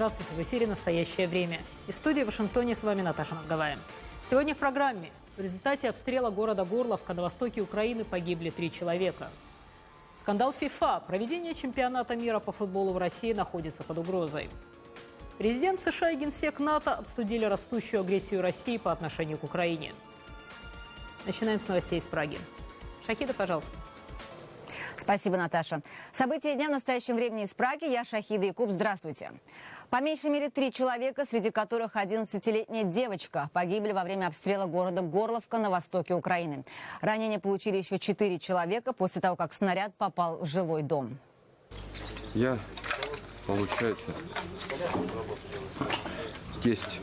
Здравствуйте, в эфире «Настоящее время». Из студии в Вашингтоне с вами Наташа Мозговая. Сегодня в программе. В результате обстрела города Горловка на востоке Украины погибли 3 человека. Скандал ФИФА. Проведение чемпионата мира по футболу в России находится под угрозой. Президент США и генсек НАТО обсудили растущую агрессию России по отношению к Украине. Начинаем с новостей из Праги. Шахида, пожалуйста. Спасибо, Наташа. События дня в настоящем времени из Праги. Я Шахида Якуб. Здравствуйте. По меньшей мере 3 человека, среди которых 11-летняя девочка, погибли во время обстрела города Горловка на востоке Украины. Ранения получили еще 4 человека после того, как снаряд попал в жилой дом. Я, получается, тесть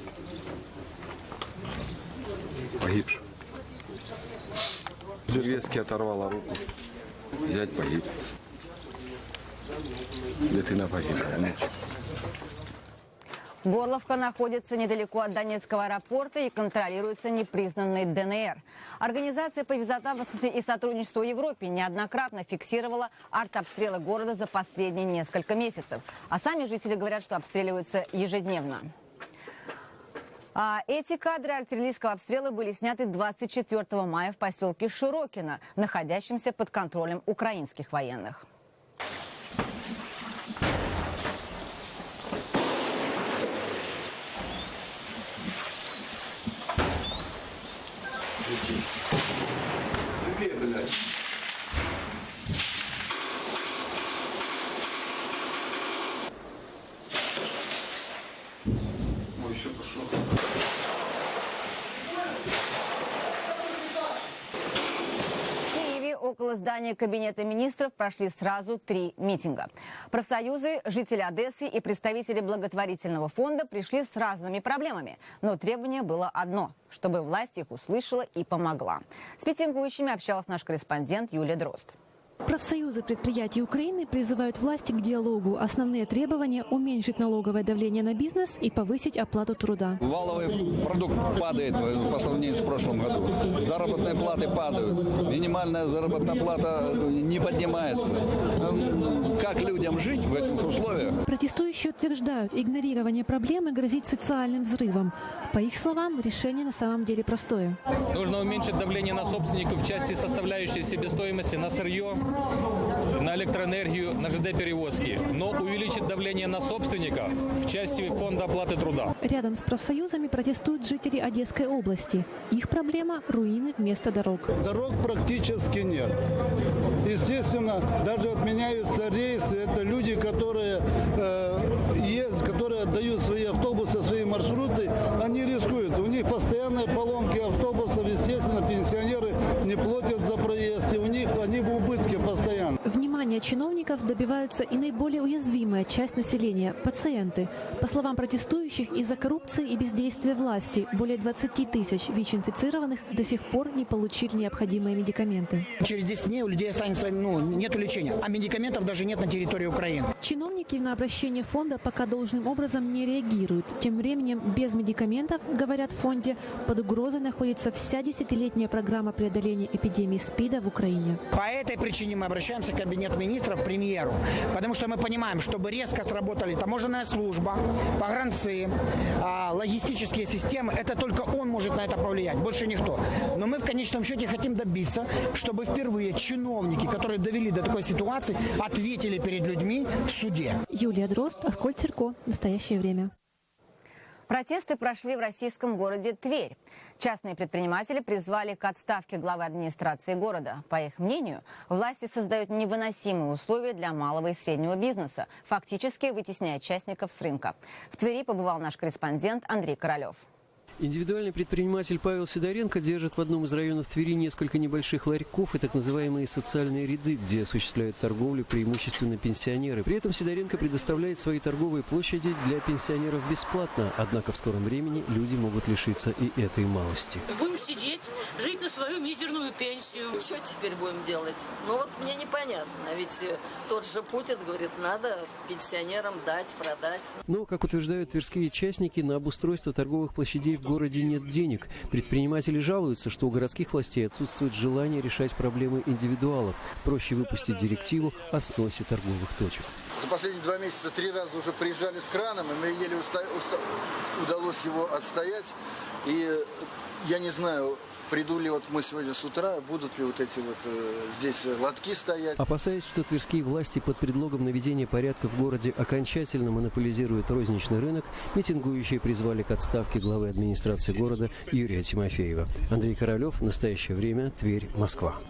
погибший. Невестке оторвала руку. Зять погиб. Дитина погибла. Горловка находится недалеко от Донецкого аэропорта и контролируется непризнанной ДНР. Организация по безопасности и сотрудничеству в Европе неоднократно фиксировала артобстрелы города за последние несколько месяцев. А сами жители говорят, что обстреливаются ежедневно. Эти кадры артиллерийского обстрела были сняты 24 мая в поселке Широкино, находящемся под контролем украинских военных. Около здания Кабинета министров прошли сразу 3 митинга. Профсоюзы, жители Одессы и представители благотворительного фонда пришли с разными проблемами. Но требование было одно – чтобы власть их услышала и помогла. С митингующими общалась наш корреспондент Юлия Дрозд. Профсоюзы предприятий Украины призывают власти к диалогу. Основные требования – уменьшить налоговое давление на бизнес и повысить оплату труда. Валовый продукт падает по сравнению с прошлым году. Заработные платы падают. Минимальная заработная плата не поднимается. Как людям жить в этих условиях? Протестующие утверждают, игнорирование проблемы грозит социальным взрывом. По их словам, решение на самом деле простое. Нужно уменьшить давление на собственников в части составляющей себестоимости на сырье, на электроэнергию, на ЖД-перевозки, но увеличить давление на собственника в части фонда оплаты труда. Рядом с профсоюзами протестуют жители Одесской области. Их проблема – руины вместо дорог. Дорог практически нет. Естественно, даже отменяются рейсы. Это люди, которые отдают свои автобусы, свои маршруты, они рискуют. У них постоянные поломки автобусов. Естественно, пенсионеры не платят за проезд, и они в убытке постоянно. Внимание чиновников добиваются и наиболее уязвимая часть населения – пациенты. По словам протестующих, из-за коррупции и бездействия власти более 20 тысяч ВИЧ-инфицированных до сих пор не получили необходимые медикаменты. Через 10 дней у людей останется, нет лечения, а медикаментов даже нет на территории Украины. Чиновники на обращение фонда пока должным образом не реагируют. Тем временем без медикаментов, говорят в фонде, под угрозой находится вся 10-летняя программа преодоления эпидемии СПИДа в Украине. По этой причине мы обращаемся к Кабинету министров, к премьеру, потому что мы понимаем, чтобы резко сработали таможенная служба, погранцы, логистические системы, это только он может на это повлиять, больше никто. Но мы в конечном счете хотим добиться, чтобы впервые чиновники, которые довели до такой ситуации, ответили перед людьми в суде. Юлия Дрозд, Аскольд Серко. Настоящее время. Протесты прошли в российском городе Тверь. Частные предприниматели призвали к отставке главы администрации города. По их мнению, власти создают невыносимые условия для малого и среднего бизнеса, фактически вытесняя частников с рынка. В Твери побывал наш корреспондент Андрей Королев. Индивидуальный предприниматель Павел Сидоренко держит в одном из районов Твери несколько небольших ларьков и так называемые социальные ряды, где осуществляют торговлю преимущественно пенсионеры. При этом Сидоренко предоставляет свои торговые площади для пенсионеров бесплатно, однако в скором времени люди могут лишиться и этой малости. Будем сидеть, жить на свою мизерную пенсию. Что теперь будем делать? Ну вот мне непонятно. А ведь тот же Путин говорит, надо пенсионерам дать, продать. Но, как утверждают тверские частники, на обустройство торговых площадей в городе нет денег. Предприниматели жалуются, что у городских властей отсутствует желание решать проблемы индивидуалов. Проще выпустить директиву о сносе торговых точек. За последние 2 месяца 3 раза уже приезжали с краном, и мне еле удалось его отстоять. И я не знаю, приду ли вот мы сегодня с утра, будут ли вот эти вот здесь лотки стоять. Опасаясь, что тверские власти под предлогом наведения порядка в городе окончательно монополизируют розничный рынок, митингующие призвали к отставке главы администрации города Юрия Тимофеева. Андрей Королев. Настоящее время. Тверь, Москва.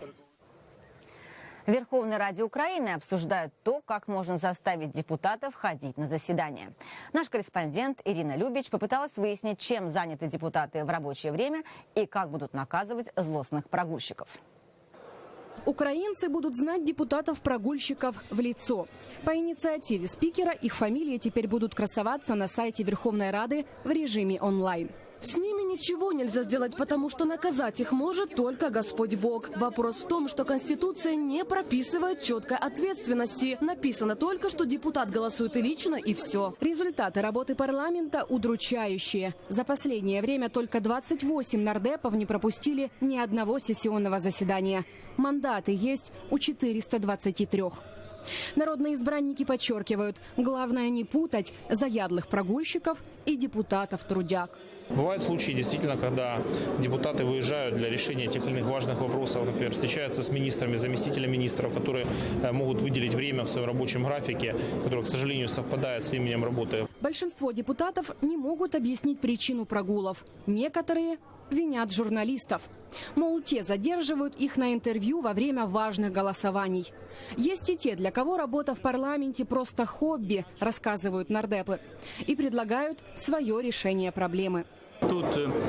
В Верховной Раде Украины обсуждают то, как можно заставить депутатов ходить на заседания. Наш корреспондент Ирина Любич попыталась выяснить, чем заняты депутаты в рабочее время и как будут наказывать злостных прогульщиков. Украинцы будут знать депутатов-прогульщиков в лицо. По инициативе спикера их фамилии теперь будут красоваться на сайте Верховной Рады в режиме онлайн. С ними ничего нельзя сделать, потому что наказать их может только Господь Бог. Вопрос в том, что Конституция не прописывает четкой ответственности. Написано только, что депутат голосует и лично, и все. Результаты работы парламента удручающие. За последнее время только 28 нардепов не пропустили ни одного сессионного заседания. Мандаты есть у 423. Народные избранники подчеркивают, главное не путать заядлых прогульщиков и депутатов-трудяг. Бывают случаи, действительно, когда депутаты выезжают для решения тех или иных важных вопросов, например, встречаются с министрами, заместителями министров, которые могут выделить время в своем рабочем графике, которое, к сожалению, совпадает с временем работы. Большинство депутатов не могут объяснить причину прогулов. Некоторые винят журналистов. Мол, те задерживают их на интервью во время важных голосований. Есть и те, для кого работа в парламенте просто хобби, рассказывают нардепы, и предлагают свое решение проблемы. Тут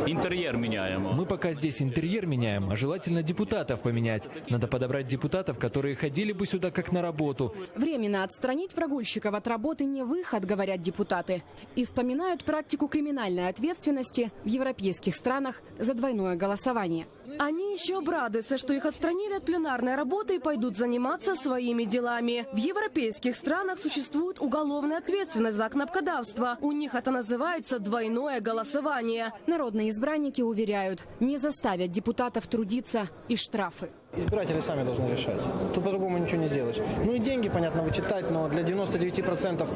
интерьер меняем. Мы пока здесь интерьер меняем, а желательно депутатов поменять. Надо подобрать депутатов, которые ходили бы сюда как на работу. Временно отстранить прогульщиков от работы не выход, говорят депутаты. И вспоминают практику криминальной ответственности в европейских странах за двойное голосование. Они еще обрадуются, что их отстранили от пленарной работы и пойдут заниматься своими делами. В европейских странах существует уголовная ответственность за кнопкодавство. У них это называется двойное голосование. Народные избранники уверяют, не заставят депутатов трудиться и штрафы. Избиратели сами должны решать. Тут по-другому ничего не сделаешь. Ну и деньги, понятно, вычитать, но для 99%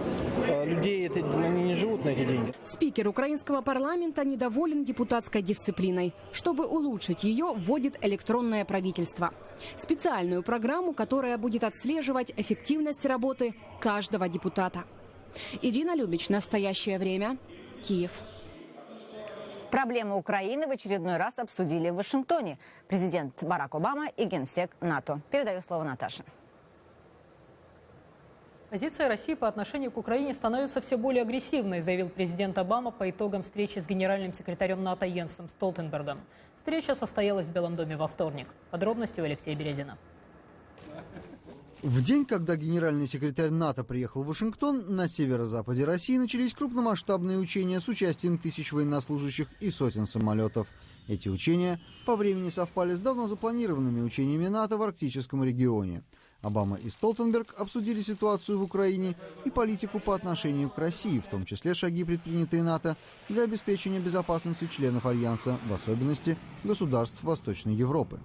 людей они не живут на эти деньги. Спикер украинского парламента недоволен депутатской дисциплиной. Чтобы улучшить ее, вводит электронное правительство. Специальную программу, которая будет отслеживать эффективность работы каждого депутата. Ирина Любич. Настоящее время. Киев. Проблемы Украины в очередной раз обсудили в Вашингтоне. Президент Барак Обама и генсек НАТО. Передаю слово Наташе. Позиция России по отношению к Украине становится все более агрессивной, заявил президент Обама по итогам встречи с генеральным секретарем НАТО Йенсом Столтенбергом. Встреча состоялась в Белом доме во вторник. Подробности у Алексея Березина. В день, когда генеральный секретарь НАТО приехал в Вашингтон, на северо-западе России начались крупномасштабные учения с участием тысяч военнослужащих и сотен самолетов. Эти учения по времени совпали с давно запланированными учениями НАТО в арктическом регионе. Обама и Столтенберг обсудили ситуацию в Украине и политику по отношению к России, в том числе шаги, предпринятые НАТО для обеспечения безопасности членов Альянса, в особенности государств Восточной Европы.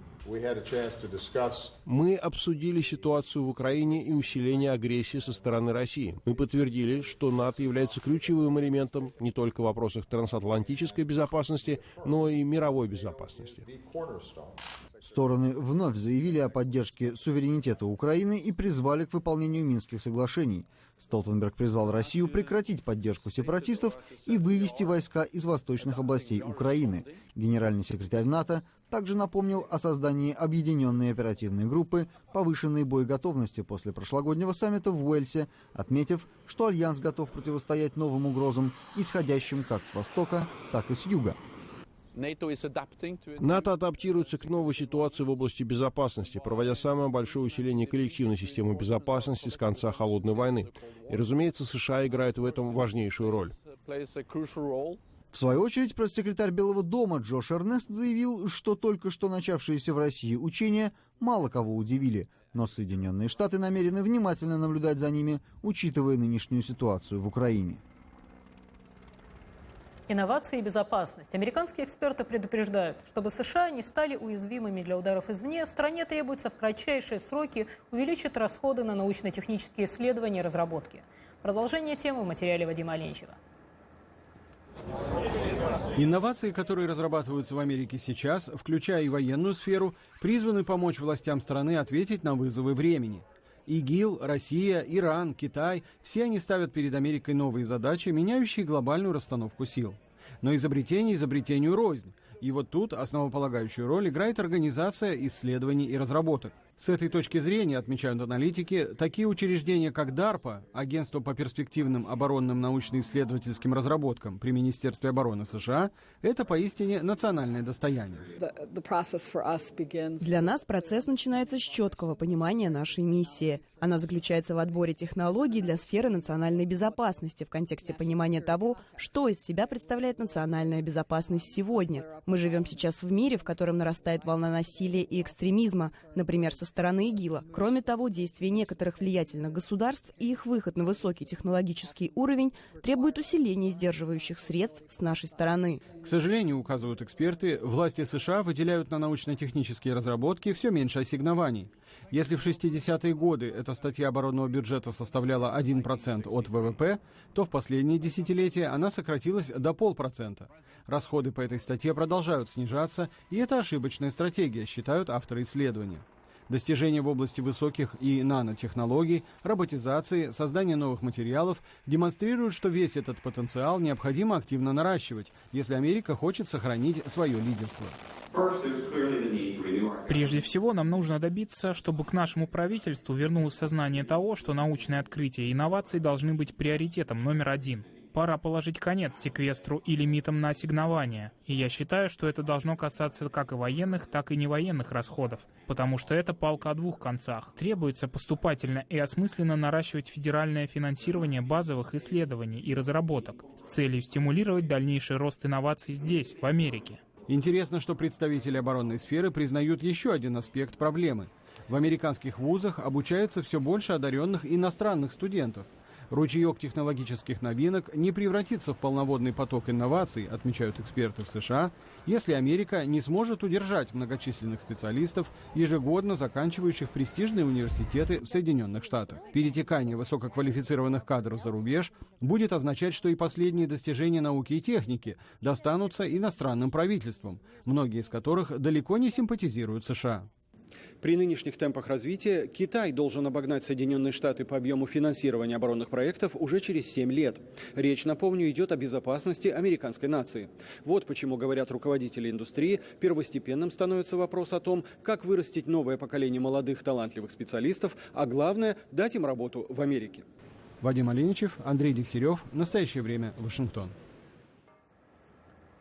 Мы обсудили ситуацию в Украине и усиление агрессии со стороны России. Мы подтвердили, что НАТО является ключевым элементом не только в вопросах трансатлантической безопасности, но и мировой безопасности. Стороны вновь заявили о поддержке суверенитета Украины и призвали к выполнению Минских соглашений. Столтенберг призвал Россию прекратить поддержку сепаратистов и вывести войска из восточных областей Украины. Генеральный секретарь НАТО также напомнил о создании объединенной оперативной группы повышенной боеготовности после прошлогоднего саммита в Уэльсе, отметив, что Альянс готов противостоять новым угрозам, исходящим как с востока, так и с юга. НАТО адаптируется к новой ситуации в области безопасности, проводя самое большое усиление коллективной системы безопасности с конца Холодной войны. И, разумеется, США играют в этом важнейшую роль. В свою очередь, пресс-секретарь Белого дома Джош Эрнест заявил, что только что начавшиеся в России учения мало кого удивили, но Соединенные Штаты намерены внимательно наблюдать за ними, учитывая нынешнюю ситуацию в Украине. Инновации и безопасность. Американские эксперты предупреждают, чтобы США не стали уязвимыми для ударов извне, стране требуется в кратчайшие сроки увеличить расходы на научно-технические исследования и разработки. Продолжение темы в материале Вадима Оленчева. Инновации, которые разрабатываются в Америке сейчас, включая и военную сферу, призваны помочь властям страны ответить на вызовы времени. ИГИЛ, Россия, Иран, Китай – все они ставят перед Америкой новые задачи, меняющие глобальную расстановку сил. Но изобретение изобретению рознь. И вот тут основополагающую роль играет организация исследований и разработок. С этой точки зрения, отмечают аналитики, такие учреждения, как DARPA, Агентство по перспективным оборонным научно-исследовательским разработкам при Министерстве обороны США, это поистине национальное достояние. Для нас процесс начинается с четкого понимания нашей миссии. Она заключается в отборе технологий для сферы национальной безопасности в контексте понимания того, что из себя представляет национальная безопасность сегодня. Мы живем сейчас в мире, в котором нарастает волна насилия и экстремизма, например, со стороны ИГИЛа. Кроме того, действия некоторых влиятельных государств и их выход на высокий технологический уровень требует усиления сдерживающих средств с нашей стороны. К сожалению, указывают эксперты, власти США выделяют на научно-технические разработки все меньше ассигнований. Если в 60-е годы эта статья оборонного бюджета составляла 1% от ВВП, то в последние десятилетия она сократилась до 0,5%. Расходы по этой статье продолжают снижаться, и это ошибочная стратегия, считают авторы исследования. Достижения в области высоких и нанотехнологий, роботизации, создания новых материалов демонстрируют, что весь этот потенциал необходимо активно наращивать, если Америка хочет сохранить свое лидерство. Прежде всего, нам нужно добиться, чтобы к нашему правительству вернулось сознание того, что научные открытия и инновации должны быть приоритетом номер один. Пора положить конец секвестру и лимитам на ассигнования. И я считаю, что это должно касаться как и военных, так и невоенных расходов, потому что это палка о двух концах. Требуется поступательно и осмысленно наращивать федеральное финансирование базовых исследований и разработок с целью стимулировать дальнейший рост инноваций здесь, в Америке. Интересно, что представители оборонной сферы признают еще один аспект проблемы. В американских вузах обучается все больше одаренных иностранных студентов. Ручеек технологических новинок не превратится в полноводный поток инноваций, отмечают эксперты в США, если Америка не сможет удержать многочисленных специалистов, ежегодно заканчивающих престижные университеты в Соединенных Штатах. Перетекание высококвалифицированных кадров за рубеж будет означать, что и последние достижения науки и техники достанутся иностранным правительствам, многие из которых далеко не симпатизируют США. При нынешних темпах развития Китай должен обогнать Соединенные Штаты по объему финансирования оборонных проектов уже через 7 лет. Речь, напомню, идет о безопасности американской нации. Вот почему, говорят руководители индустрии, первостепенным становится вопрос о том, как вырастить новое поколение молодых талантливых специалистов, а главное – дать им работу в Америке. Вадим Оленичев, Андрей Дегтярев. Настоящее время. Вашингтон.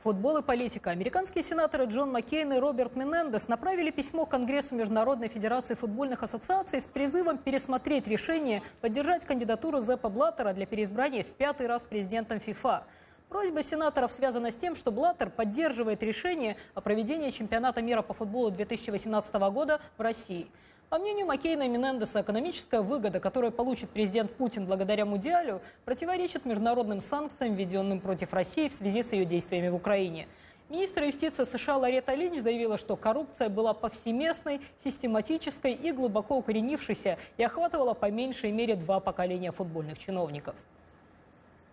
Футбол и политика. Американские сенаторы Джон Маккейн и Роберт Менендес направили письмо Конгрессу Международной Федерации футбольных ассоциаций с призывом пересмотреть решение поддержать кандидатуру Зеппа Блаттера для переизбрания в 5-й раз президентом ФИФА. Просьба сенаторов связана с тем, что Блаттер поддерживает решение о проведении чемпионата мира по футболу 2018 года в России. По мнению Маккейна и Менендеса, экономическая выгода, которую получит президент Путин благодаря Мундиалю, противоречит международным санкциям, введенным против России в связи с ее действиями в Украине. Министр юстиции США Лоретта Линч заявила, что коррупция была повсеместной, систематической и глубоко укоренившейся и охватывала по меньшей мере 2 поколения футбольных чиновников.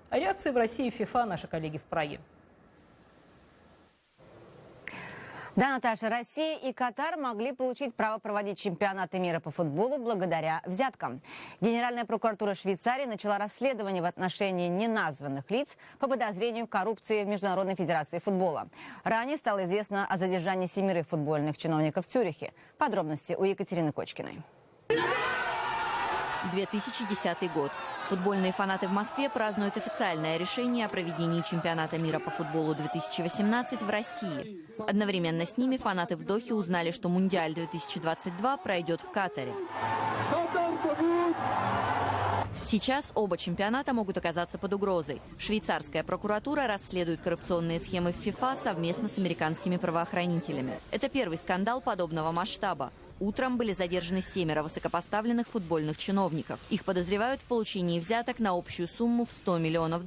О реакции в России и ФИФА наши коллеги в Праге. Да, Наташа, Россия и Катар могли получить право проводить чемпионаты мира по футболу благодаря взяткам. Генеральная прокуратура Швейцарии начала расследование в отношении неназванных лиц по подозрению в коррупции в Международной федерации футбола. Ранее стало известно о задержании 7 футбольных чиновников в Цюрихе. Подробности у Екатерины Кочкиной. 2010 год. Футбольные фанаты в Москве празднуют официальное решение о проведении чемпионата мира по футболу 2018 в России. Одновременно с ними фанаты в Дохе узнали, что Мундиаль 2022 пройдет в Катаре. Сейчас оба чемпионата могут оказаться под угрозой. Швейцарская прокуратура расследует коррупционные схемы в ФИФА совместно с американскими правоохранителями. Это первый скандал подобного масштаба. Утром были задержаны 7 высокопоставленных футбольных чиновников. Их подозревают в получении взяток на общую сумму в $100 миллионов.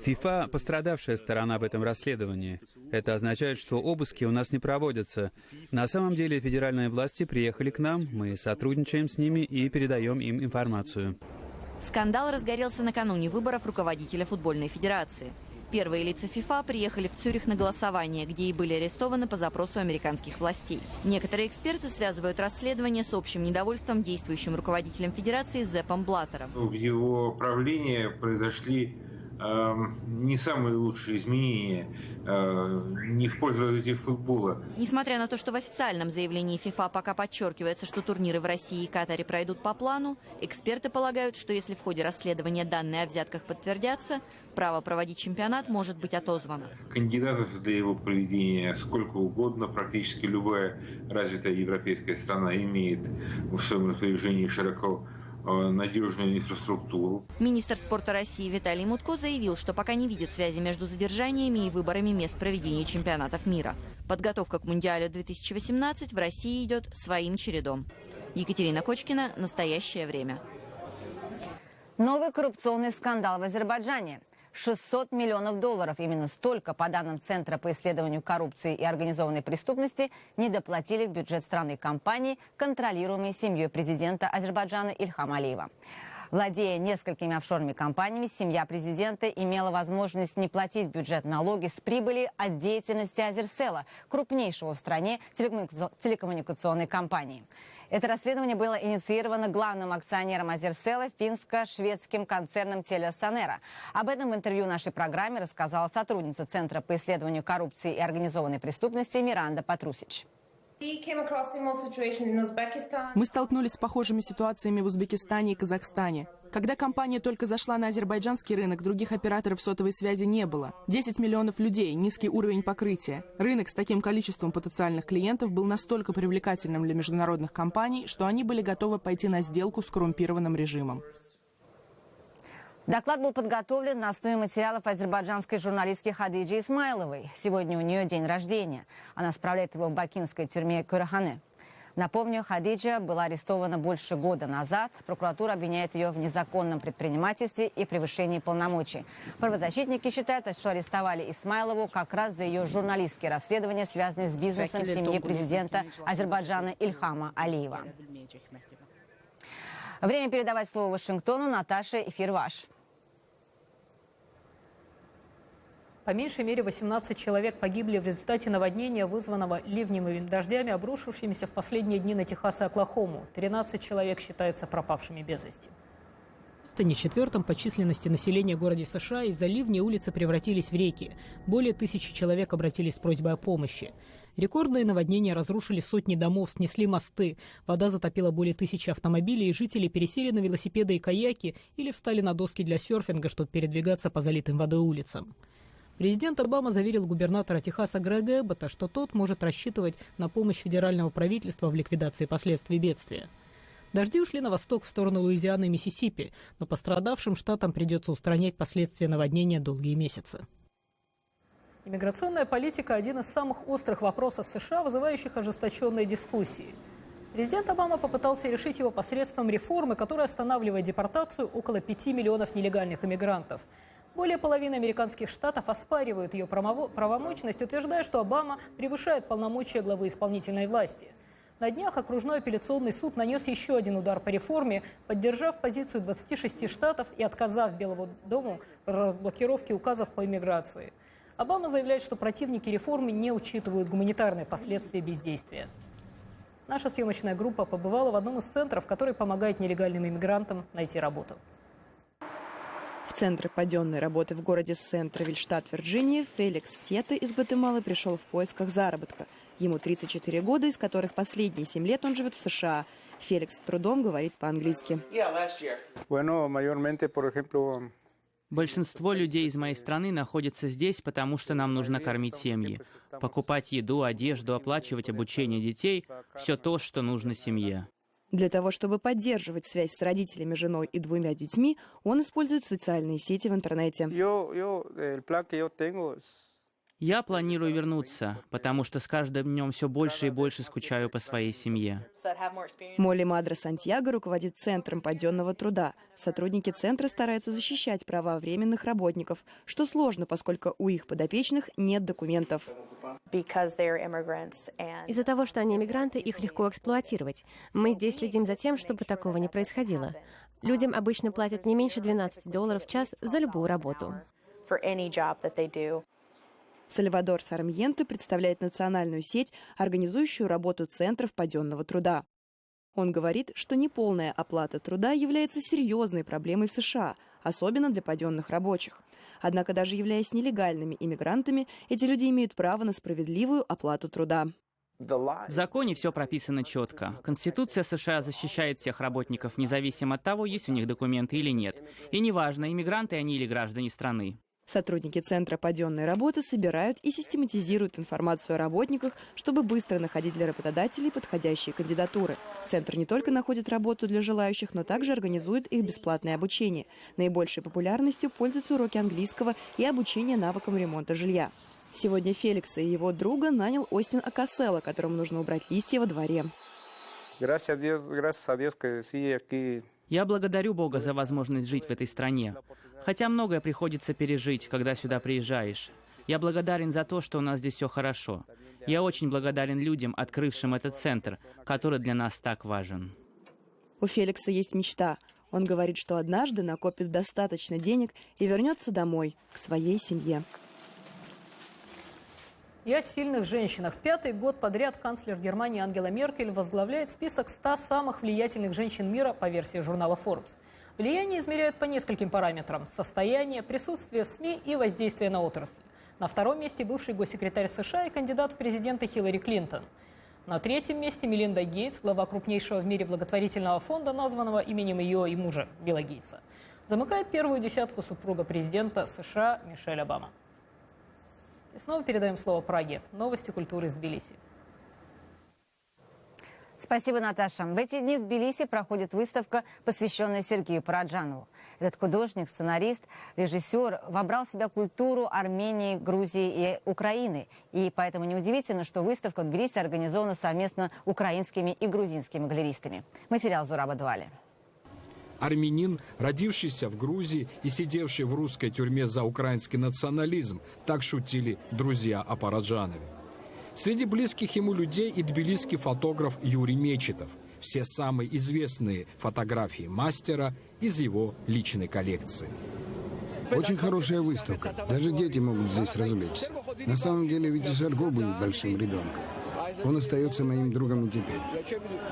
ФИФА – пострадавшая сторона в этом расследовании. Это означает, что обыски у нас не проводятся. На самом деле федеральные власти приехали к нам, мы сотрудничаем с ними и передаем им информацию. Скандал разгорелся накануне выборов руководителя футбольной федерации. Первые лица ФИФА приехали в Цюрих на голосование, где и были арестованы по запросу американских властей. Некоторые эксперты связывают расследование с общим недовольством действующим руководителем федерации Зеппом Блаттером. В его правлении произошли не самые лучшие изменения, не в пользу развития футбола. Несмотря на то, что в официальном заявлении ФИФА пока подчеркивается, что турниры в России и Катаре пройдут по плану, эксперты полагают, что если в ходе расследования данные о взятках подтвердятся, право проводить чемпионат может быть отозвано. Кандидатов для его проведения сколько угодно, практически любая развитая европейская страна имеет в своем распоряжении широко надежную инфраструктуру. Министр спорта России Виталий Мутко заявил, что пока не видит связи между задержаниями и выборами мест проведения чемпионатов мира. Подготовка к Мундиалю 2018 в России идет своим чередом. Екатерина Кочкина, «Настоящее время». Новый коррупционный скандал в Азербайджане. $600 миллионов, именно столько, по данным Центра по исследованию коррупции и организованной преступности, недоплатили в бюджет страны компании, контролируемой семьей президента Азербайджана Ильхама Алиева. Владея несколькими офшорными компаниями, семья президента имела возможность не платить в бюджет налоги с прибыли от деятельности Азерсела, крупнейшего в стране телекоммуникационной компании. Это расследование было инициировано главным акционером Азерсела, финско-шведским концерном Телесонера. Об этом в интервью нашей программе рассказала сотрудница Центра по исследованию коррупции и организованной преступности Миранда Патрусич. Мы столкнулись с похожими ситуациями в Узбекистане и Казахстане. Когда компания только зашла на азербайджанский рынок, других операторов сотовой связи не было. 10 миллионов людей, низкий уровень покрытия. Рынок с таким количеством потенциальных клиентов был настолько привлекательным для международных компаний, что они были готовы пойти на сделку с коррумпированным режимом. Доклад был подготовлен на основе материалов азербайджанской журналистки Хадиджи Исмайловой. Сегодня у нее день рождения. Она справляет его в бакинской тюрьме Курахане. Напомню, Хадиджа была арестована больше года назад. Прокуратура обвиняет ее в незаконном предпринимательстве и превышении полномочий. Правозащитники считают, что арестовали Исмайлову как раз за ее журналистские расследования, связанные с бизнесом семьи президента Азербайджана Ильхама Алиева. Время передавать слово Вашингтону. Наташа, эфир ваш. По меньшей мере 18 человек погибли в результате наводнения, вызванного ливневыми дождями, обрушившимися в последние дни на Техас и Оклахому. 13 человек считаются пропавшими без вести. Хьюстоне, четвертом по численности населения городе США, из-за ливня улицы превратились в реки. Более 1000 человек обратились с просьбой о помощи. Рекордные наводнения разрушили сотни домов, снесли мосты. Вода затопила более 1000 автомобилей, и жители пересели на велосипеды и каяки или встали на доски для серфинга, чтобы передвигаться по залитым водой улицам. Президент Обама заверил губернатора Техаса Грега Эббота, что тот может рассчитывать на помощь федерального правительства в ликвидации последствий бедствия. Дожди ушли на восток, в сторону Луизианы и Миссисипи, но пострадавшим штатам придется устранять последствия наводнения долгие месяцы. Иммиграционная политика – один из самых острых вопросов США, вызывающих ожесточенные дискуссии. Президент Обама попытался решить его посредством реформы, которая останавливает депортацию около 5 миллионов нелегальных иммигрантов. Более половины американских штатов оспаривают ее правомочность, утверждая, что Обама превышает полномочия главы исполнительной власти. На днях окружной апелляционный суд нанес еще один удар по реформе, поддержав позицию 26 штатов и отказав Белому дому в разблокировке указов по иммиграции. Обама заявляет, что противники реформы не учитывают гуманитарные последствия бездействия. Наша съемочная группа побывала в одном из центров, который помогает нелегальным иммигрантам найти работу. В Центр паденной работы в городе Сентровиль, штат Вирджиния, Феликс Сета из Гватемалы пришел в поисках заработка. Ему 34 года, из которых последние 7 лет он живет в США. Феликс с трудом говорит по-английски. Большинство людей из моей страны находятся здесь, потому что нам нужно кормить семьи. Покупать еду, одежду, оплачивать обучение детей – все то, что нужно семье. Для того, чтобы поддерживать связь с родителями, женой и 2 детьми, он использует социальные сети в интернете. Я планирую вернуться, потому что с каждым днем все больше и больше скучаю по своей семье. Молли Мадре Сантьяго руководит Центром подъемного труда. Сотрудники центра стараются защищать права временных работников, что сложно, поскольку у их подопечных нет документов. Из-за того, что они мигранты, их легко эксплуатировать. Мы здесь следим за тем, чтобы такого не происходило. Людям обычно платят не меньше $12 в час за любую работу. Сальвадор Сармьенто представляет национальную сеть, организующую работу центров подъемного труда. Он говорит, что неполная оплата труда является серьезной проблемой в США, особенно для подъемных рабочих. Однако даже являясь нелегальными иммигрантами, эти люди имеют право на справедливую оплату труда. В законе все прописано четко. Конституция США защищает всех работников, независимо от того, есть у них документы или нет. И неважно, иммигранты они или граждане страны. Сотрудники Центра подъемной работы собирают и систематизируют информацию о работниках, чтобы быстро находить для работодателей подходящие кандидатуры. Центр не только находит работу для желающих, но также организует их бесплатное обучение. Наибольшей популярностью пользуются уроки английского и обучение навыкам ремонта жилья. Сегодня Феликса и его друга нанял Остин Акаселла, которому нужно убрать листья во дворе. Я благодарю Бога за возможность жить в этой стране. Хотя многое приходится пережить, когда сюда приезжаешь. Я благодарен за то, что у нас здесь все хорошо. Я очень благодарен людям, открывшим этот центр, который для нас так важен. У Феликса есть мечта. Он говорит, что однажды накопит достаточно денег и вернется домой, к своей семье. И о сильных женщинах. 5-й год подряд канцлер Германии Ангела Меркель возглавляет список 100 самых влиятельных женщин мира по версии журнала Forbes. Влияние измеряют по нескольким параметрам: состояние, присутствие в СМИ и воздействие на отрасль. На 2-м месте бывший госсекретарь США и кандидат в президенты Хиллари Клинтон. На 3-м месте Мелинда Гейтс, глава крупнейшего в мире благотворительного фонда, названного именем ее и мужа Билла Гейтса. Замыкает первую десятку супруга президента США Мишель Обама. И снова передаем слово Праге. Новости культуры из Тбилиси. Спасибо, Наташа. В эти дни в Тбилиси проходит выставка, посвященная Сергею Параджанову. Этот художник, сценарист, режиссер вобрал в себя культуру Армении, Грузии и Украины. И поэтому неудивительно, что выставка в Тбилиси организована совместно украинскими и грузинскими галеристами. Материал Зураба Двали. Армянин, родившийся в Грузии и сидевший в русской тюрьме за украинский национализм, так шутили друзья о Параджанове. Среди близких ему людей и тбилисский фотограф Юрий Мечетов. Все самые известные фотографии мастера из его личной коллекции. Очень хорошая выставка. Даже дети могут здесь развлечься. На самом деле ведь и Серго был большим ребенком. Он остается моим другом и теперь.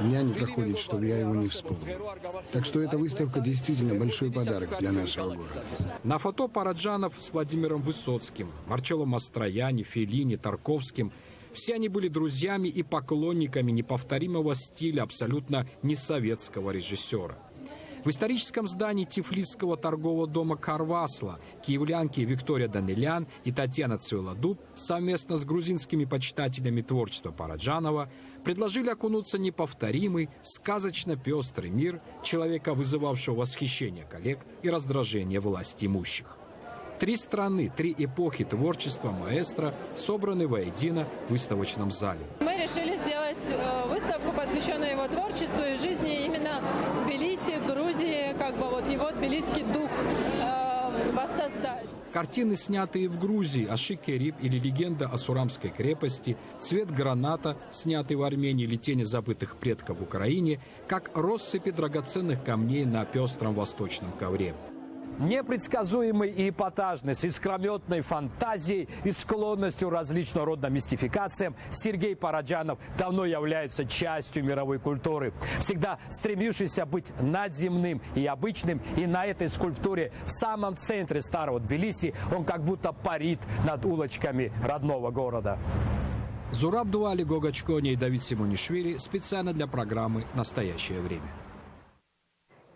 Дня не проходит, чтобы я его не вспомнил. Так что эта выставка действительно большой подарок для нашего города. На фото Параджанов с Владимиром Высоцким, Марчелло Мастроянни, Феллини, Тарковским. Все они были друзьями и поклонниками неповторимого стиля абсолютно несоветского режиссера. В историческом здании Тифлисского торгового дома «Карвасла» киевлянки Виктория Данилян и Татьяна Цвелодуб совместно с грузинскими почитателями творчества Параджанова предложили окунуться в неповторимый, сказочно пестрый мир человека, вызывавшего восхищение коллег и раздражение власть имущих. 3 страны, 3 эпохи творчества маэстро собраны воедино в выставочном зале. Мы решили сделать выставку, посвященную его творчеству и жизни именно Тбилиси, Грузии, его тбилисский дух воссоздать. Картины, снятые в Грузии, Аши-Кериб или легенда о Сурамской крепости, Цвет граната, снятый в Армении, или Тени забытых предков в Украине, как россыпи драгоценных камней на пестром восточном ковре. Непредсказуемый и эпатажный, с искрометной фантазией и склонностью различного рода мистификациям, Сергей Параджанов давно является частью мировой культуры. Всегда стремившийся быть надземным и обычным, и на этой скульптуре в самом центре старого Тбилиси он как будто парит над улочками родного города. Зураб Двали, Гога Чкони и Давид Симонишвили специально для программы «Настоящее время».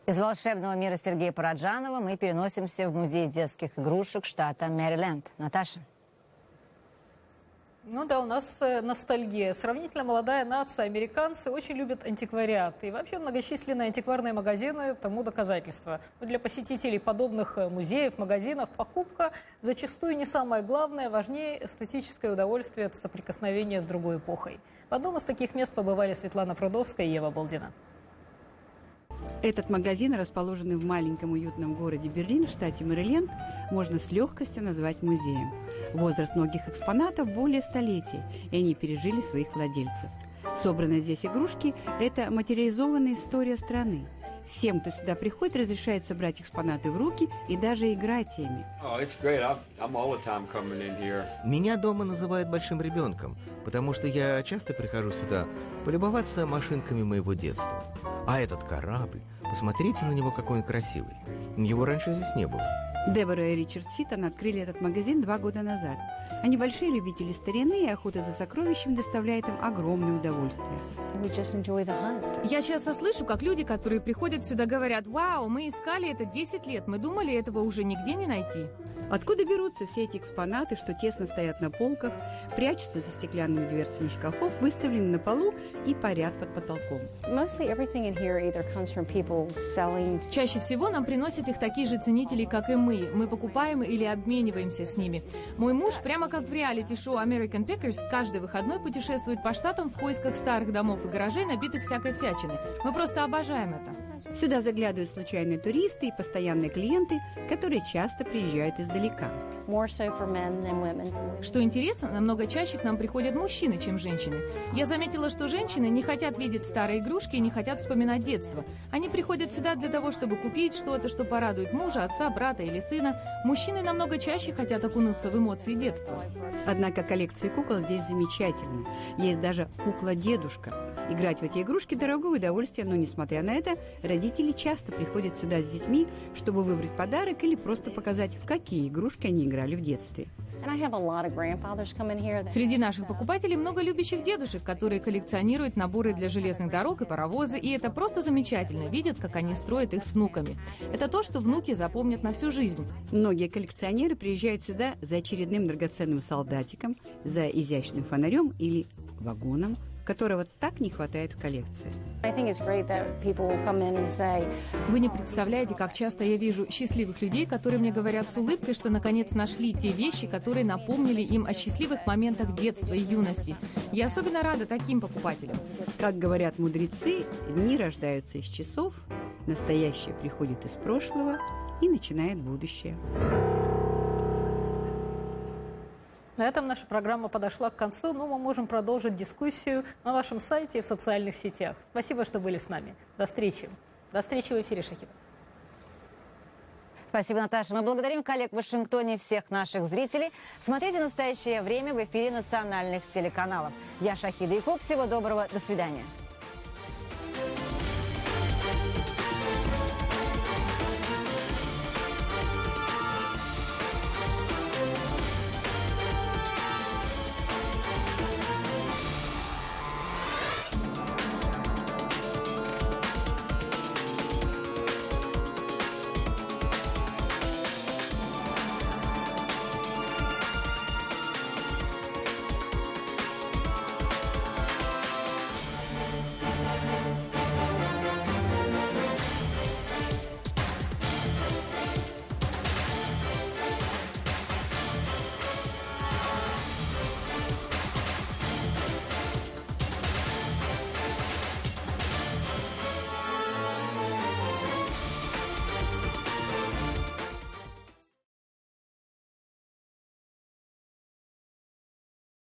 Из волшебного мира Сергея Параджанова мы переносимся в музей детских игрушек штата Мэриленд. Наташа. Ну да, у нас ностальгия. Сравнительно молодая нация, американцы очень любят антиквариат. И вообще многочисленные антикварные магазины тому доказательство. Но для посетителей подобных музеев, магазинов покупка зачастую не самое главное, важнее эстетическое удовольствие от соприкосновения с другой эпохой. В одном из таких мест побывали Светлана Прудовская и Ева Болдина. Этот магазин, расположенный в маленьком уютном городе Берлин в штате Мэриленд, можно с легкостью назвать музеем. Возраст многих экспонатов более столетий, и они пережили своих владельцев. Собранные здесь игрушки – это материализованная история страны. Всем, кто сюда приходит, разрешается брать экспонаты в руки и даже играть ими. Меня дома называют большим ребенком, потому что я часто прихожу сюда полюбоваться машинками моего детства. А этот корабль, посмотрите на него, какой он красивый. Его раньше здесь не было. Дебора и Ричард Ситон открыли этот магазин 2 года назад. Они большие любители старины, и охота за сокровищем доставляет им огромное удовольствие. Я часто слышу, как люди, которые приходят сюда, говорят: «Вау, мы искали это 10 лет, мы думали, этого уже нигде не найти». Откуда берутся все эти экспонаты, что тесно стоят на полках, прячутся за стеклянными дверцами шкафов, выставлены на полу и парят под потолком? Чаще всего нам приносят их такие же ценители, как и мы. Мы покупаем или обмениваемся с ними. Мой муж, прямо как в реалити-шоу American Pickers, каждый выходной путешествует по штатам в поисках старых домов и гаражей, набитых всякой всячиной. Мы просто обожаем это. Сюда заглядывают случайные туристы и постоянные клиенты, которые часто приезжают издалека. Что интересно, намного чаще к нам приходят мужчины, чем женщины. Я заметила, что женщины не хотят видеть старые игрушки и не хотят вспоминать детство. Они приходят сюда для того, чтобы купить что-то, что порадует мужа, отца, брата или сына. Мужчины намного чаще хотят окунуться в эмоции детства. Однако коллекция кукол здесь замечательна. Есть даже кукла-дедушка. Играть в эти игрушки – дорогое удовольствие, но, несмотря на это, родители часто приходят сюда с детьми, чтобы выбрать подарок или просто показать, в какие игрушки они играли в детстве. Среди наших покупателей много любящих дедушек, которые коллекционируют наборы для железных дорог и паровозы, и это просто замечательно, видят, как они строят их с внуками. Это то, что внуки запомнят на всю жизнь. Многие коллекционеры приезжают сюда за очередным драгоценным солдатиком, за изящным фонарем или вагоном, которого так не хватает в коллекции. Вы не представляете, как часто я вижу счастливых людей, которые мне говорят с улыбкой, что наконец нашли те вещи, которые напомнили им о счастливых моментах детства и юности. Я особенно рада таким покупателям. Как говорят мудрецы, дни рождаются из часов, настоящее приходит из прошлого и начинает будущее. На этом наша программа подошла к концу, но мы можем продолжить дискуссию на нашем сайте и в социальных сетях. Спасибо, что были с нами. До встречи. До встречи в эфире, Шахида. Спасибо, Наташа. Мы благодарим коллег в Вашингтоне, всех наших зрителей. Смотрите «Настоящее время» в эфире национальных телеканалов. Я Шахида Якуб. Всего доброго. До свидания.